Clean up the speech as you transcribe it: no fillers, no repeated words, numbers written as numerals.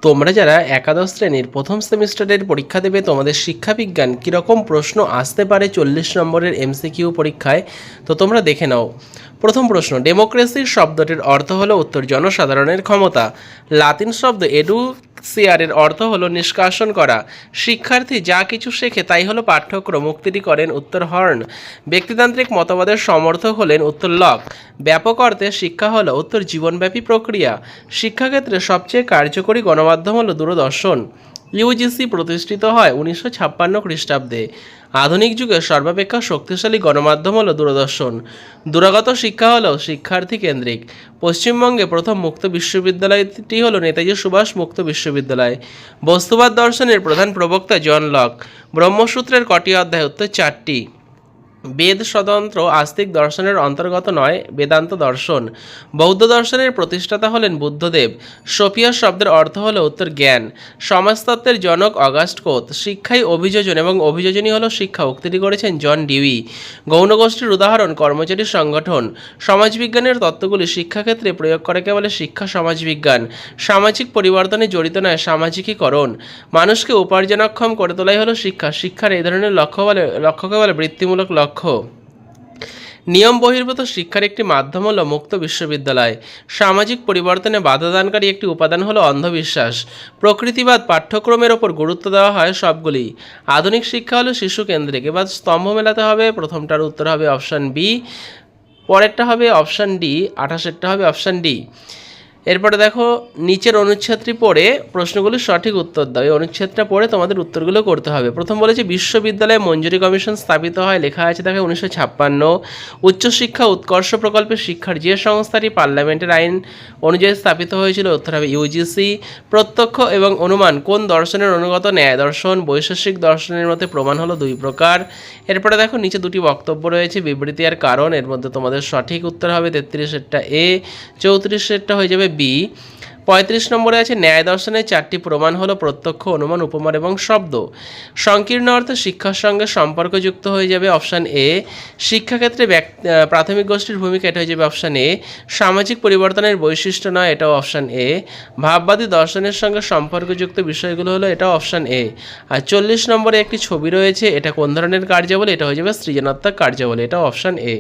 তোমরা যারা একাদশ শ্রেণীর প্রথম সেমিস্টারের পরীক্ষা দেবে তোমাদের শিক্ষাবিজ্ঞান কীরকম প্রশ্ন আসতে পারে 40 নম্বরের এমসিকিউ পরীক্ষায়, তো তোমরা দেখে নাও। প্রথম প্রশ্ন, ডেমোক্রেসির শব্দটির অর্থ হলো উত্তর জনসাধারণের ক্ষমতা। লাতিন শব্দ এডুসিয়ারের অর্থ হলো নিষ্কাশন করা। শিক্ষার্থী যা কিছু শেখে তাই হলো পাঠ্যক্রম। উক্তিটি করেন উত্তর হর্ন। ব্যক্তিতান্ত্রিক মতবাদের সমর্থক হলেন উত্তর লক। ব্যাপক অর্থে শিক্ষা হলো উত্তর জীবনব্যাপী প্রক্রিয়া। শিক্ষাক্ষেত্রে সবচেয়ে কার্যকরী গণমাধ্যম হলো দূরদর্শন। ইউজিসি প্রতিষ্ঠিত হয় 1956 খ্রিস্টাব্দে। আধুনিক যুগে সর্বাপেক্ষা শক্তিশালী গণমাধ্যম হলো দূরদর্শন। দূরাগত শিক্ষা হলো শিক্ষার্থী কেন্দ্রিক। পশ্চিমবঙ্গে প্রথম মুক্ত বিশ্ববিদ্যালয়টি হলো নেতাজি সুভাষ মুক্ত বিশ্ববিদ্যালয়। বস্তুবাদ দর্শনের প্রধান প্রবক্তা জন লক। ব্রহ্মসূত্রের কটি অধ্যায়? উত্তর 4টি। বেদ স্বতন্ত্র আস্তিক দর্শনের অন্তর্গত নয়, বেদান্ত দর্শন। বৌদ্ধ দর্শনের প্রতিষ্ঠাতা হলেন বুদ্ধদেব। সোফিয়া শব্দের অর্থ হলো উত্তর জ্ঞান। সমাজতত্ত্বের জনক অগাস্ট কোত। শিক্ষাই অভিযোজন এবং অভিযোজনই হলো শিক্ষা। উক্তিটি করেছেন জন ডিউই। গৌণগোষ্ঠীর উদাহরণ কর্মচারী সংগঠন। সমাজবিজ্ঞানের তত্ত্বগুলি শিক্ষাক্ষেত্রে প্রয়োগ করে বলে শিক্ষা সমাজবিজ্ঞান। সামাজিক পরিবর্তনে জড়িত নয়, সামাজিকীকরণ। মানুষকে উপার্জনক্ষম করে তোলাই হলো শিক্ষা। শিক্ষার এই ধরনের লক্ষ্যকে বলে বৃত্তিমূলক লক্ষ্য। নিয়ম বহির্ভূত শিক্ষার একটি মাধ্যম হলো মুক্ত বিশ্ববিদ্যালয়। সামাজিক পরিবর্তনে বাধাদানকারী একটি উপাদান হলো অন্ধবিশ্বাস। প্রকৃতিবাদ পাঠ্যক্রমের ওপর গুরুত্ব দেওয়া হয় সবগুলি। আধুনিক শিক্ষা হলো শিশু কেন্দ্রিক। এবার স্তম্ভ মেলাতে হবে। প্রথমটার উত্তর হবে অপশান বি, পরেরটা হবে অপশান ডি, 28এরটা হবে অপশান ডি। এরপরে দেখো, নিচের অনুচ্ছেদটি পড়ে প্রশ্নগুলির সঠিক উত্তর দাও। এই অনুচ্ছেদটা পড়ে তোমাদের উত্তরগুলো করতে হবে। প্রথম বলেছে বিশ্ববিদ্যালয়ে মঞ্জুরি কমিশন স্থাপিত হয়, লেখা আছে দেখো 1956। উচ্চশিক্ষা উৎকর্ষ প্রকল্পের শিক্ষার যে সংস্থাটি পার্লামেন্টের আইন অনুযায়ী স্থাপিত হয়েছিল, উত্তর হবে ইউজিসি। প্রত্যক্ষ এবং অনুমান কোন দর্শনের অনুগত? ন্যায় দর্শন। বৈশেষিক দর্শনের মতে প্রমাণ হলো দুই প্রকার। এরপরে দেখো, নিচে দুটি বক্তব্য রয়েছে, বিবৃতি আর কারণ। এর মধ্যে তোমাদের সঠিক উত্তর হবে 33এরটা এ, 34এরটা হয়ে যাবে বি। 35 নম্বরে আছে ন্যায় দর্শনের 4টি প্রমাণ হলো প্রত্যক্ষ, অনুমান, উপমান এবং শব্দ। সংকীর্ণ অর্থে শিক্ষার সঙ্গে সম্পর্কযুক্ত হয়ে যাবে অপশান এ। শিক্ষাক্ষেত্রে প্রাথমিক গোষ্ঠীর ভূমিকা, এটা হয়ে যাবে অপশান এ। সামাজিক পরিবর্তনের বৈশিষ্ট্য নয়, এটাও অপশান এ। ভাববাদী দর্শনের সঙ্গে সম্পর্কযুক্ত বিষয়গুলো হলো, এটাও অপশান এ। আর 40 নম্বরে একটি ছবি রয়েছে, এটা কোন ধরনের কার্যাবলী? এটা হয়ে যাবে সৃজনাত্মক কার্যাবলী, এটাও অপশান এ।